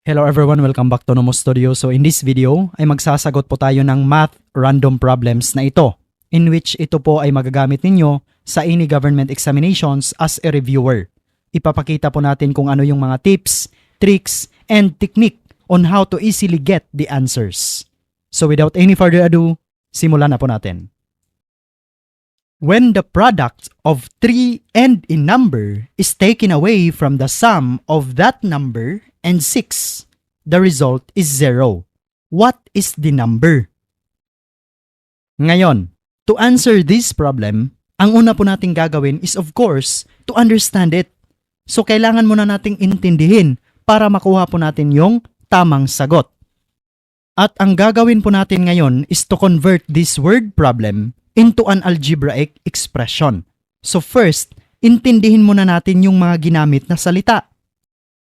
Hello everyone, welcome back to Nomo Studio. So in this video ay magsasagot po tayo ng math random problems na ito, in which ito po ay magagamit ninyo sa any government examinations as a reviewer. Ipapakita po natin kung ano yung mga tips, tricks, and technique on how to easily get the answers. So without any further ado, simulan na po natin. When the product of 3 and a number is taken away from the sum of that number and 6, the result is 0. What is the number? Ngayon, to answer this problem, ang una po nating gagawin is of course to understand it. So kailangan muna nating intindihin para makuha po natin yung tamang sagot. At ang gagawin po natin ngayon is to convert this word problem into an algebraic expression. So first, intindihin muna natin yung mga ginamit na salita.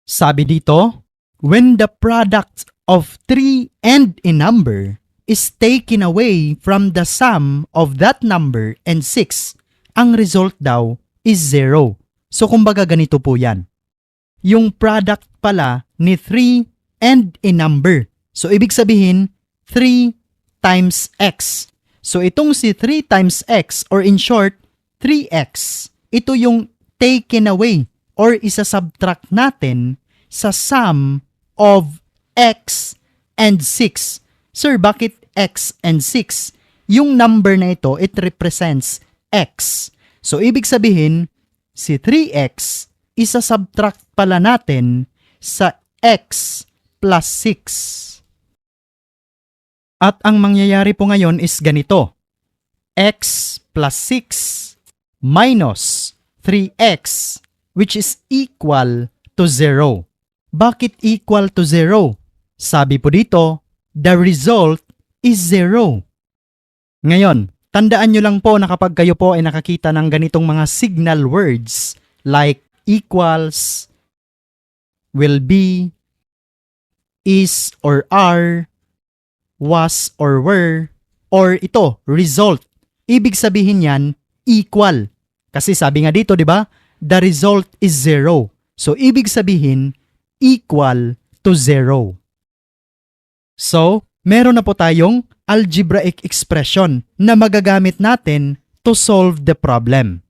Sabi dito, when the product of 3 and a number is taken away from the sum of that number and 6, ang result daw is 0. So kumbaga ganito po yan. Yung product pala ni 3 and a number. So ibig sabihin, 3 times x. So itong si 3 times x, or in short, 3x, ito yung taken away or isa-subtract natin sa sum of x and 6. Sir, bakit x and 6? Yung number na ito, it represents x. So ibig sabihin, si 3x, isa-subtract pala natin sa x plus 6. At ang mangyayari po ngayon is ganito. X plus 6 minus 3x, which is equal to 0. Bakit equal to 0? Sabi po dito, the result is 0. Ngayon, tandaan nyo lang po na kapag kayo po ay nakakita ng ganitong mga signal words like equals, will be, is or are, was or were, or ito, result. Ibig sabihin yan, equal. Kasi sabi nga dito, di ba? The result is 0. So, ibig sabihin, equal to 0. So, meron na po tayong algebraic expression na magagamit natin to solve the problem.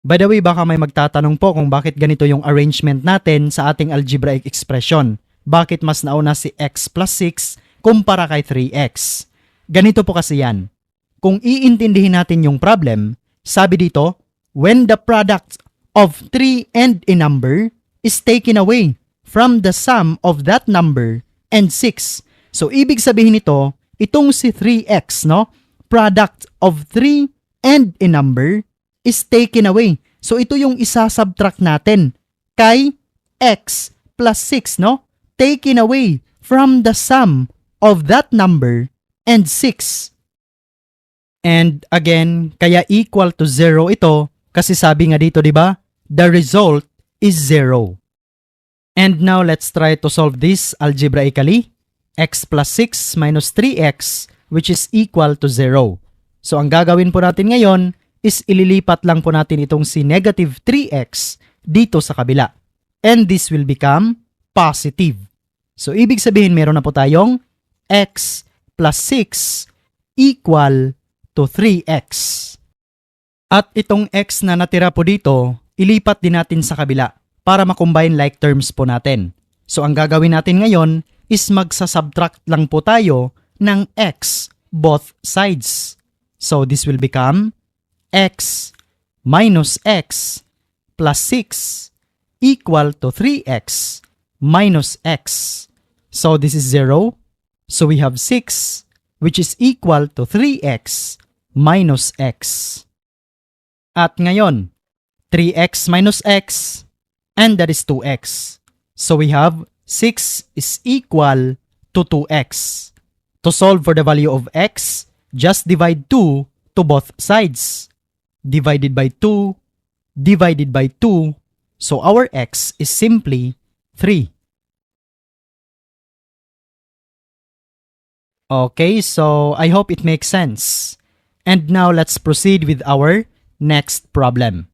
By the way, baka may magtatanong po kung bakit ganito yung arrangement natin sa ating algebraic expression. Bakit mas nauna si x plus 6 kumpara kay 3x. Ganito po kasi yan. Kung iintindihin natin yung problem, sabi dito, when the product of 3 and a number is taken away from the sum of that number and 6. So, ibig sabihin nito, itong si 3x, no? Product of 3 and a number is taken away. So, ito yung isa-subtract natin kay x plus 6, no? Taken away from the sum of that number and 6. And again, kaya equal to 0 ito kasi sabi nga dito, di ba? The result is 0. And now let's try to solve this algebraically. X plus 6 minus 3x, which is equal to 0. So ang gagawin po natin ngayon is ililipat lang po natin itong si negative 3x dito sa kabila. And this will become positive. So ibig sabihin meron na po tayong x plus 6 equal to 3x. At itong x na natira po dito, ilipat din natin sa kabila para makombine like terms po natin. So ang gagawin natin ngayon is magsa-subtract lang po tayo ng x both sides. So this will become x minus x plus 6 equal to 3x minus x. So this is 0. So we have 6, which is equal to 3x minus x. At ngayon, 3x minus x, and that is 2x. So we have 6 is equal to 2x. To solve for the value of x, just divide 2 to both sides. Divided by 2, divided by 2, so our x is simply 3. Okay, so I hope it makes sense. And now let's proceed with our next problem.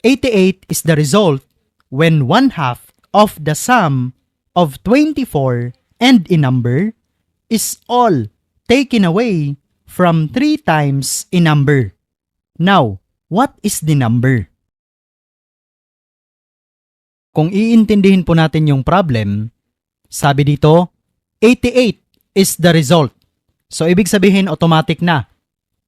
88 is the result when 1/2 of the sum of 24 and a number is all taken away from 3 times a number. Now, what is the number? Kung iintindihin po natin yung problem, sabi dito, 88 is the result. So, ibig sabihin automatic na,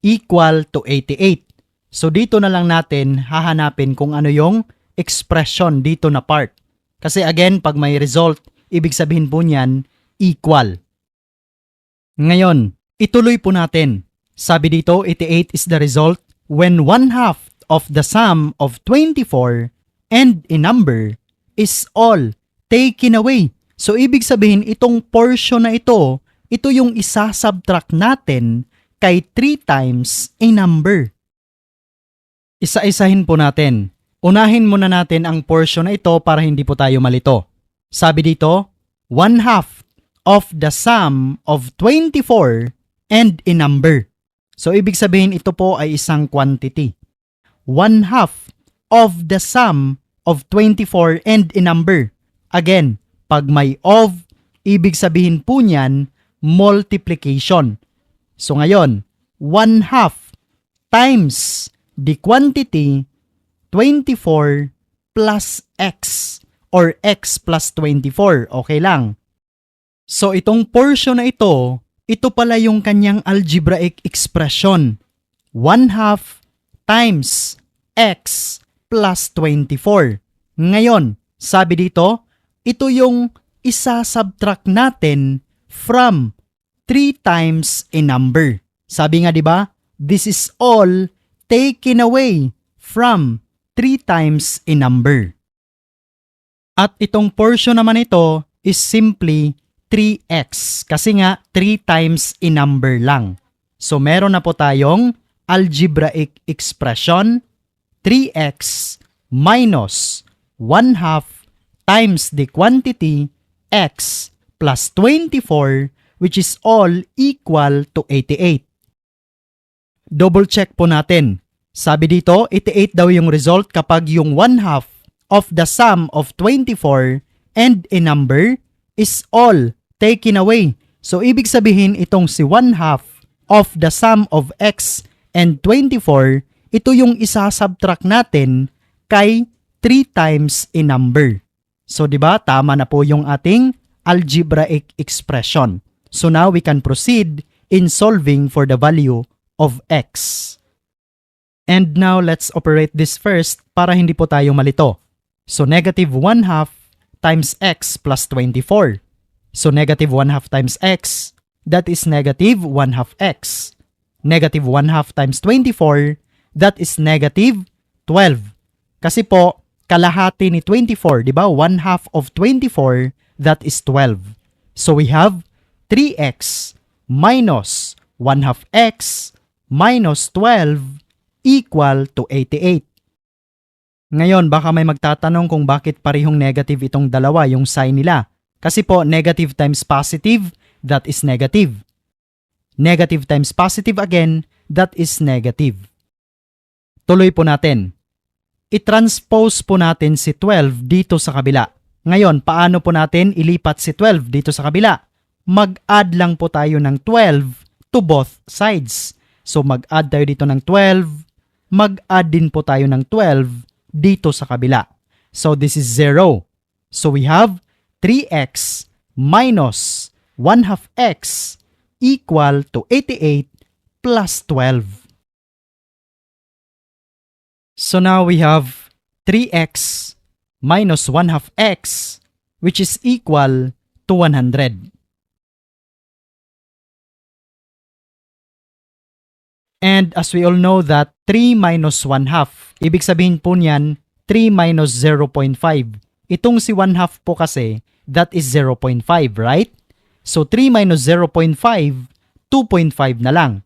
equal to 88. So, dito na lang natin hahanapin kung ano yung expression dito na part. Kasi again, pag may result, ibig sabihin po niyan, equal. Ngayon, ituloy po natin. Sabi dito, 88 is the result when 1/2 of the sum of 24 and a number is all taken away. So, ibig sabihin, itong portion na ito yung isa-subtract natin kay 3 times a number. Isa-isahin po natin. Unahin muna natin ang portion na ito para hindi po tayo malito. Sabi dito, 1/2 of the sum of 24 and a number. So, ibig sabihin, ito po ay isang quantity. 1/2 of the sum of 24 and a number. Again, pag may of, ibig sabihin po niyan, multiplication. So, ngayon, 1/2 times the quantity 24 plus x or x plus 24. Okay lang. So, itong portion na ito pala yung kanyang algebraic expression. 1/2 times x plus 24. Ngayon, sabi dito, ito yung isa-subtract natin from 3 times a number. Sabi nga 'di ba? This is all taken away from 3 times a number. At itong portion naman ito is simply 3x kasi nga 3 times a number lang. So meron na po tayong algebraic expression 3x minus 1/2 times the quantity x plus 24 which is all equal to 88. Double check po natin. Sabi dito, 88 daw yung result kapag yung 1/2 of the sum of 24 and a number is all taken away. So, ibig sabihin itong si 1/2 of the sum of x and 24, ito yung isa-subtract natin kay 3 times a number. So, di ba, tama na po yung ating algebraic expression. So, now we can proceed in solving for the value of x. And now, let's operate this first para hindi po tayo malito. So, negative 1/2 times x plus 24. So, negative 1/2 times x, that is negative 1/2 x. Negative 1/2 times 24, that is negative 12. Kasi po, kalahati ni 24, di ba? 1/2 of 24, that is 12. So, we have 3x minus 1/2 x minus 12 equal to 88. Ngayon, baka may magtatanong kung bakit parehong negative itong dalawa, yung sign nila. Kasi po, negative times positive, that is negative. Negative times positive again, that is negative. Tuloy po natin. I-transpose po natin si 12 dito sa kabila. Ngayon, paano po natin ilipat si 12 dito sa kabila? Mag-add lang po tayo ng 12 to both sides. So, mag-add tayo dito ng 12, mag-add din po tayo ng 12 dito sa kabila. So, this is 0. So, we have 3x minus 1/2 x equal to 88 plus 12. So, now we have 3x minus 1/2 x which is equal to 100. And as we all know that 3 minus 1/2, ibig sabihin po niyan 3 minus 0.5. Itong si 1/2 po kasi, that is 0.5, right? So 3 minus 0.5, 2.5 na lang.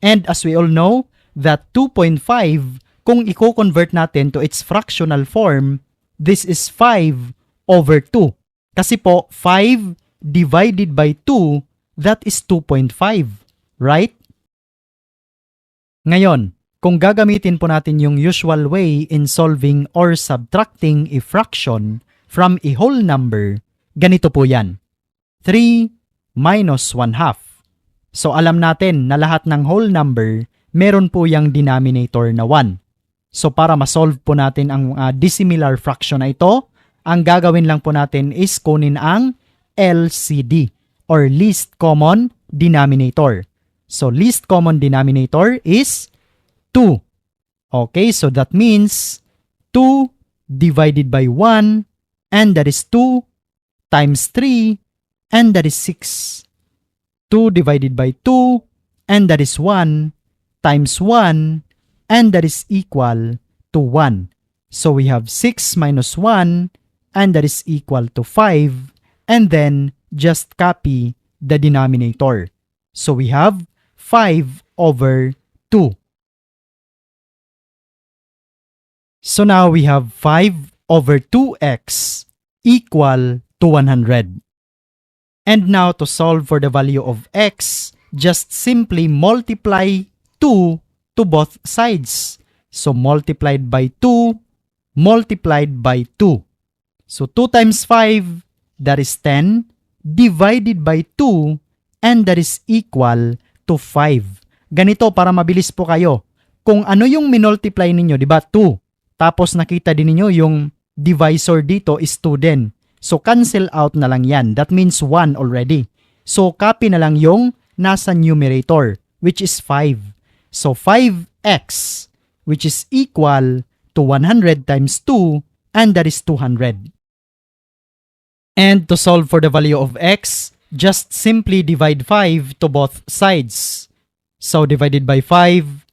And as we all know that 2.5, kung i-convert natin to its fractional form, this is 5 over 2. Kasi po, 5 divided by 2, that is 2.5, right? Ngayon, kung gagamitin po natin yung usual way in solving or subtracting a fraction from a whole number, ganito po yan. 3 minus 1/2. So alam natin na lahat ng whole number, meron po yung denominator na 1. So para ma-solve po natin ang dissimilar fraction na ito, ang gagawin lang po natin is kunin ang LCD or least common denominator. So least common denominator is 2. Okay, so that means 2 divided by 1, and that is 2 times 3, and that is 6. 2 divided by 2, and that is 1, times 1, and that is equal to 1. So we have 6 minus 1, and that is equal to 5, and then just copy the denominator. So we have 5 over 2. So now we have 5 over 2x equal to 100. And now to solve for the value of x, just simply multiply 2 to both sides. So multiplied by 2, multiplied by 2. So 2 times 5, that is 10, divided by 2, and that is equal to 5. Ganito para mabilis po kayo. Kung ano yung minultiply ninyo, di ba? 2. Tapos nakita din niyo yung divisor dito is 2 din. So cancel out na lang yan. That means 1 already. So copy na lang yung nasa numerator, which is 5. So 5x, which is equal to 100 times 2, and that is 200. And to solve for the value of x, just simply divide 5 to both sides. So divided by 5,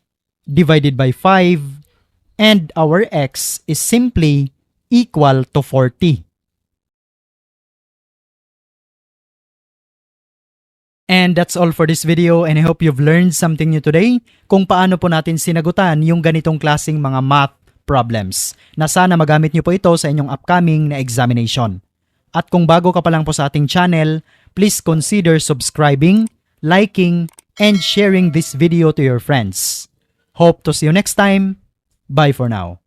divided by 5, and our x is simply equal to 40. And that's all for this video, and I hope you've learned something new today kung paano po natin sinagutan yung ganitong klaseng mga math problems na sana magamit nyo po ito sa inyong upcoming na examination. At kung bago ka pa lang po sa ating channel, please consider subscribing, liking, and sharing this video to your friends. Hope to see you next time. Bye for now.